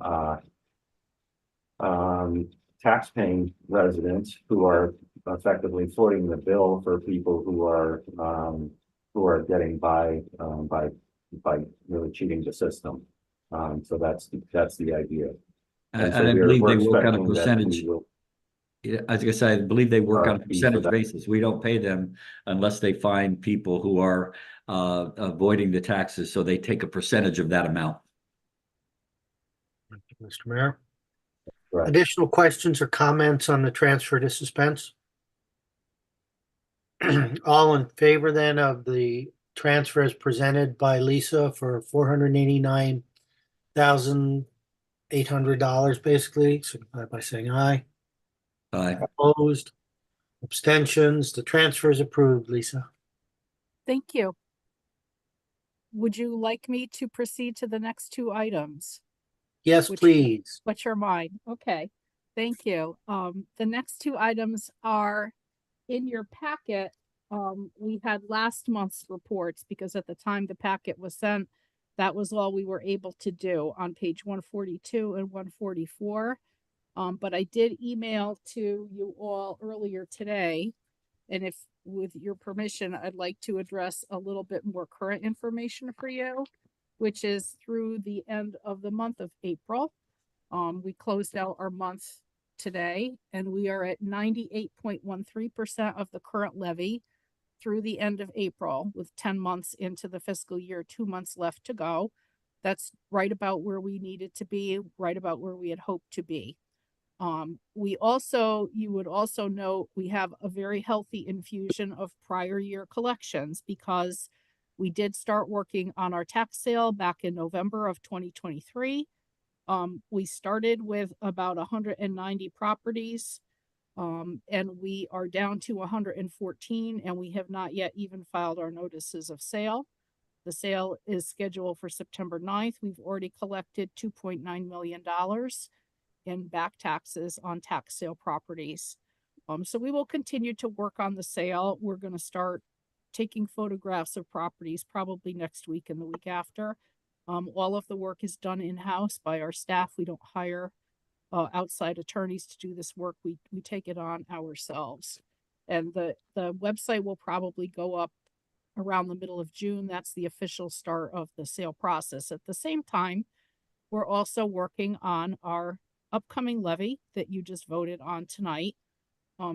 tax-paying residents who are effectively footing the bill for people who are getting by really cheating the system. So that's the idea. And so I believe we're they work on a expecting that percentage. we will. Yeah, I was gonna say, I believe they work on a RFP for percentage that. basis. We don't pay them unless they find people who are avoiding the taxes, so they take a percentage of that amount. Thank you, Mr. Mayor. Right. Additional questions or comments on the transfer to suspense? All in favor then of the transfer as presented by Lisa for $489,800 basically, signify by saying aye. Opposed, abstentions, the transfer is approved, Lisa. Thank you. Would you like me to proceed to the next two items? Yes, please. Which are mine. Okay, thank you. The next two items are in your packet. We had last month's reports because at the time the packet was sent, that was all we were able to do on page 142 and 144. But I did email to you all earlier today. And if, with your permission, I'd like to address a little bit more current information for you, which is through the end of the month of April. We closed out our month today and we are at 98.13% of the current levy through the end of April, with 10 months into the fiscal year, 2 months left to go. That's right about where we needed to be, right about where we had hoped to be. You would also note we have a very healthy infusion of prior year collections because we did start working on our tax sale back in November of 2023. We started with about 190 properties, and we are down to 114, and we have not yet even filed our notices of sale. The sale is scheduled for September 9th. We've already collected $2.9 million in back taxes on tax sale properties. So we will continue to work on the sale. We're going to start taking photographs of properties probably next week and the week after. All of the work is done in-house by our staff. We don't hire outside attorneys to do this work. We take it on ourselves. And the website will probably go up around the middle of June. That's the official start of the sale process. At the same time, we're also working on our upcoming levy that you just voted on tonight.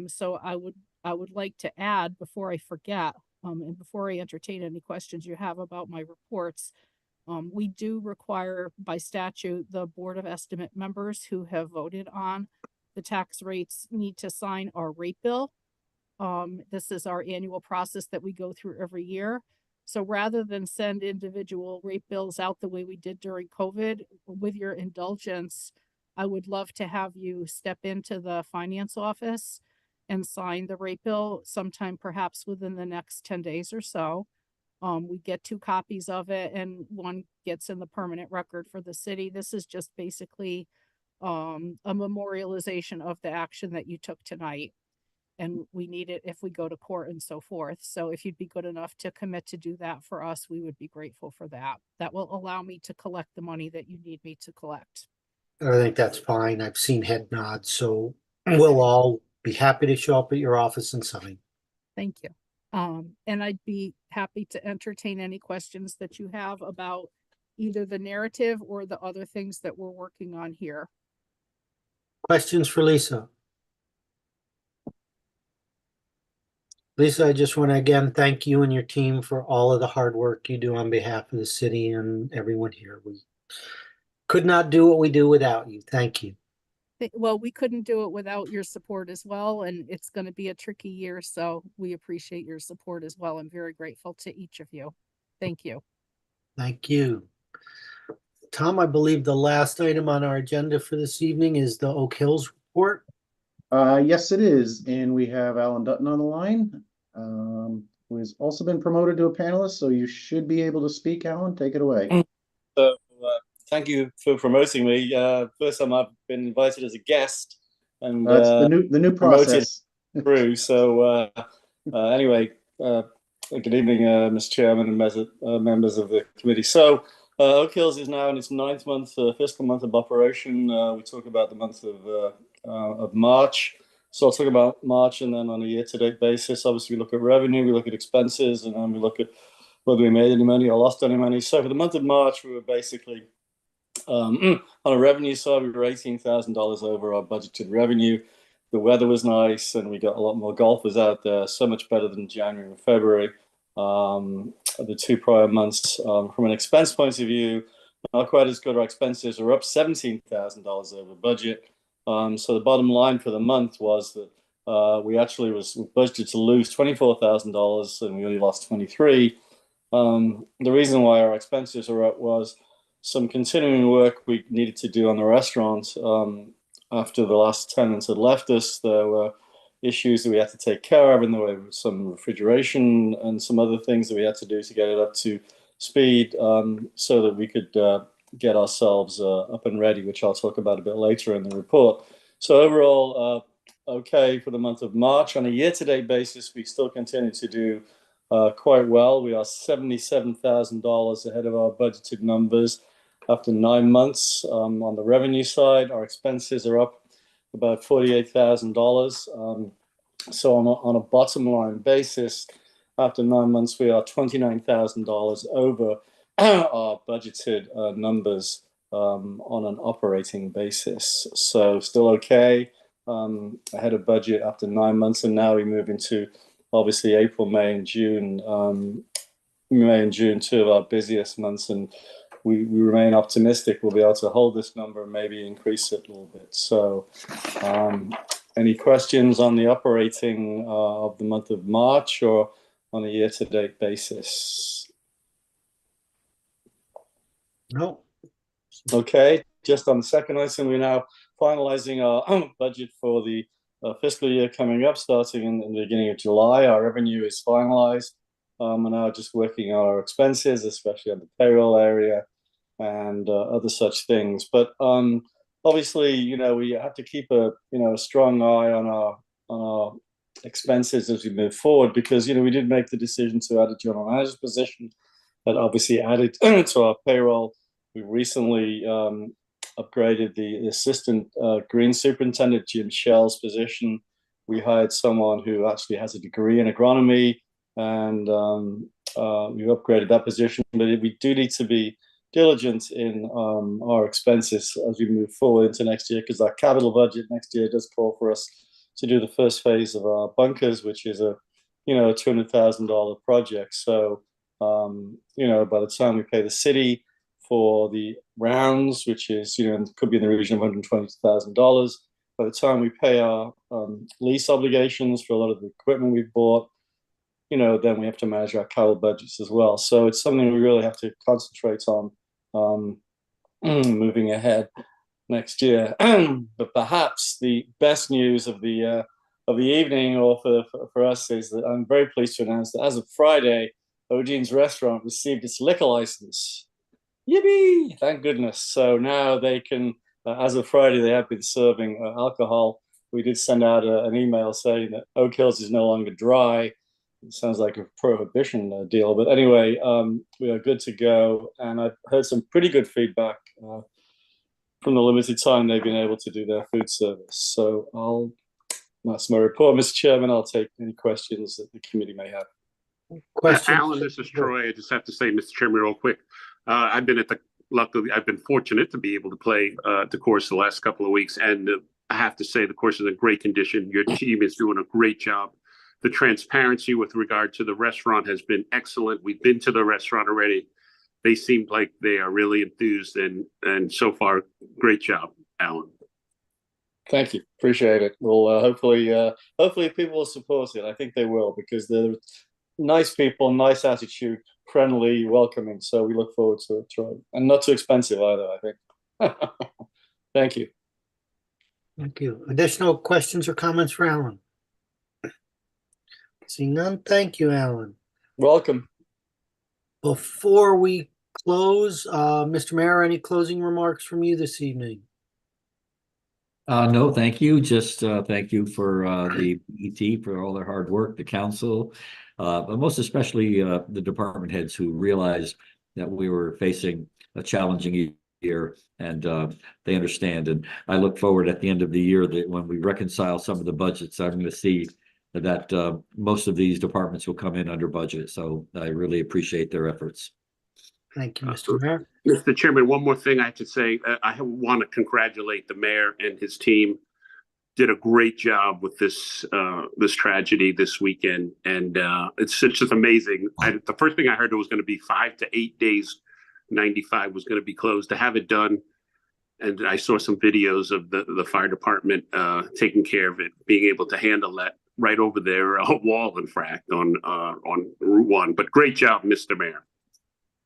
So I would like to add before I forget, and before I entertain any questions you have about my reports, we do require by statute the Board of Estimate members who have voted on the tax rates need to sign our rate bill. This is our annual process that we go through every year. So rather than send individual rate bills out the way we did during COVID, with your indulgence, I would love to have you step into the finance office and sign the rate bill sometime perhaps within the next 10 days or so. We get 2 copies of it and one gets in the permanent record for the city. This is just basically a memorialization of the action that you took tonight. And we need it if we go to court and so forth. So if you'd be good enough to commit to do that for us, we would be grateful for that. That will allow me to collect the money that you need me to collect. I think that's fine. I've seen head nods, so we'll all be happy to show up at your office and sign. Thank you. And I'd be happy to entertain any questions that you have about either the narrative or the other things that we're working on here. Questions for Lisa? Lisa, I just want to again thank you and your team for all of the hard work you do on behalf of the city and everyone here. We could not do what we do without you. Thank you. Well, we couldn't do it without your support as well, and it's going to be a tricky year, so we appreciate your support as well. I'm very grateful to each of you. Thank you. Thank you. Tom, I believe the last item on our agenda for this evening is the Oak Hills report. Yes, it is. And we have Alan Dutton on the line, who has also been promoted to a panelist. So you should be able to speak, Alan. Take it away. So, thank you for promoting me. First time I've been invited as a guest, and That's the new process. Through. So anyway, good evening, Mr. Chairman and members of the committee. So Oak Hills is now in its 9th month, fiscal month of operation. We talk about the month of March. So I'll talk about March, and then on a year-to-date basis, obviously we look at revenue, we look at expenses, and then we look at whether we made any money or lost any money. So for the month of March, we were basically On a revenue side, we were $18,000 over our budgeted revenue. The weather was nice, and we got a lot more golfers out there. So much better than January and February, the two prior months. From an expense point of view, not quite as good. Our expenses are up $17,000 over budget. So the bottom line for the month was that we budgeted to lose $24,000, and we only lost 23. The reason why our expenses are up was some continuing work we needed to do on the restaurant. After the last tenants had left us, there were issues that we had to take care of, and there were some refrigeration and some other things that we had to do to get it up to speed, so that we could get ourselves up and ready, which I'll talk about a bit later in the report. So overall, okay for the month of March. On a year-to-date basis, we still continue to do quite well. We are $77,000 ahead of our budgeted numbers after 9 months. On the revenue side, our expenses are up about $48,000. So on a bottom line basis, after 9 months, we are $29,000 over our budgeted numbers on an operating basis. So still okay, ahead of budget after 9 months. And now we move into obviously April, May, and June. May and June, two of our busiest months, and we remain optimistic we'll be able to hold this number and maybe increase it a little bit. So any questions on the operating of the month of March or on a year-to-date basis? No. Okay, just on the second item, we're now finalizing our budget for the fiscal year coming up, starting in the beginning of July. Our revenue is finalized. We're now just working on our expenses, especially on the payroll area and other such things. But obviously, we have to keep a strong eye on our expenses as we move forward, because we did make the decision to add a general manager's position that obviously added to our payroll. We recently upgraded the assistant green superintendent, Jim Shell's position. We hired someone who actually has a degree in agronomy, and we've upgraded that position. But we do need to be diligent in our expenses as we move forward into next year, because our capital budget next year does call for us to do the first phase of our bunkers, which is a $200,000 project. So by the time we pay the city for the rounds, which is could be in the region of $120,000, by the time we pay our lease obligations for a lot of the equipment we've bought, then we have to manage our capital budgets as well. So it's something we really have to concentrate on moving ahead next year. But perhaps the best news of the evening, or for us, is that I'm very pleased to announce that as of Friday, Odine's restaurant received its liquor license. Yippee! Thank goodness. So now they can, as of Friday, they have been serving alcohol. We did send out an email saying that Oak Hills is no longer dry. It sounds like a prohibition deal, but anyway, we are good to go. And I've heard some pretty good feedback from the limited time they've been able to do their food service. So that's my report, Mr. Chairman. I'll take any questions that the committee may have. Questions? Alan, this is Troy. I just have to say, Mr. Chairman, real quick. I've been fortunate to be able to play the course the last couple of weeks, and I have to say the course is in great condition. Your team is doing a great job. The transparency with regard to the restaurant has been excellent. We've been to the restaurant already. They seem like they are really enthused, and so far, great job, Alan. Thank you. Appreciate it. Well, hopefully people will support it. I think they will, because they're nice people, nice attitude, friendly, welcoming. So we look forward to it, Troy. And not too expensive either, I think. Thank you. Thank you. Additional questions or comments for Alan? See none. Thank you, Alan. Welcome. Before we close, Mr. Mayor, any closing remarks from you this evening? No, thank you. Just thank you for the ET for all their hard work, the council, but most especially the department heads who realized that we were facing a challenging year, and they understand. And I look forward at the end of the year that when we reconcile some of the budgets, I'm going to see that most of these departments will come in under budget. So I really appreciate their efforts. Thank you, Mr. Mayor. Mr. Chairman, one more thing I have to say. I want to congratulate the mayor and his team. Did a great job with this this tragedy this weekend, and it's just amazing. The first thing I heard, it was going to be 5 to 8 days. 95 was going to be closed. To have it done, and I saw some videos of the fire department taking care of it, being able to handle that right over their wall, in fact, on Route 1. But great job, Mr. Mayor.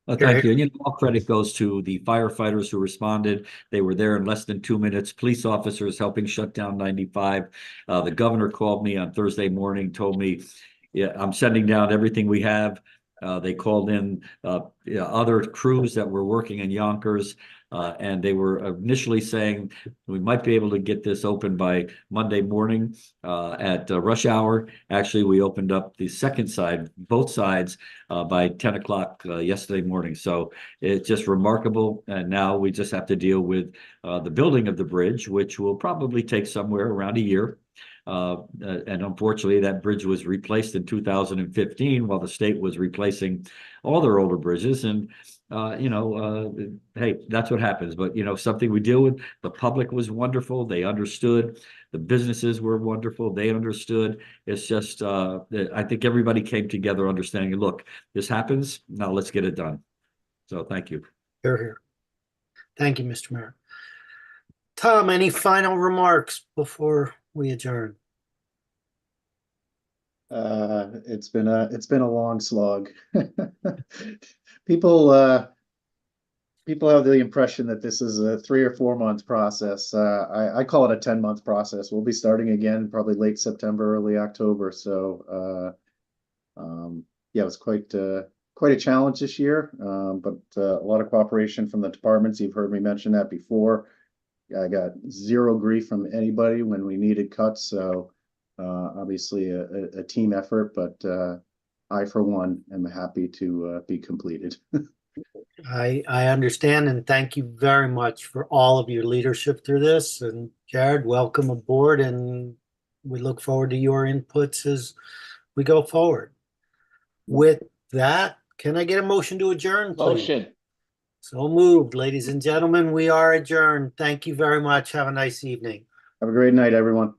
Thank you. And all credit goes to the firefighters who responded. They were there in less than 2 minutes. Police officers helping shut down 95. The governor called me on Thursday morning, told me, yeah, I'm sending down everything we have. They called in other crews that were working in Yonkers, and they were initially saying we might be able to get this open by Monday morning at rush hour. Actually, we opened up the second side, both sides, by 10 o'clock yesterday morning. So it's just remarkable. And now we just have to deal with the building of the bridge, which will probably take somewhere around a year. And unfortunately, that bridge was replaced in 2015 while the state was replacing all their older bridges. And, hey, that's what happens. But, something we deal with. The public was wonderful. They understood. The businesses were wonderful. They understood. It's just, I think everybody came together understanding, look, this happens. Now let's get it done. So thank you. Here. Thank you, Mr. Mayor. Tom, any final remarks before we adjourn? It's been a long slog. People have the impression that this is a 3 or 4 month process. I call it a 10-month process. We'll be starting again probably late September, early October. So yeah, it was quite a challenge this year, but a lot of cooperation from the departments. You've heard me mention that before. I got zero grief from anybody when we needed cuts. So obviously a team effort, but I, for one, am happy to be completed. I understand, and thank you very much for all of your leadership through this. And Jared, welcome aboard, and we look forward to your inputs as we go forward. With that, can I get a motion to adjourn, please? Motion. So moved, ladies and gentlemen. We are adjourned. Thank you very much. Have a nice evening. Have a great night, everyone.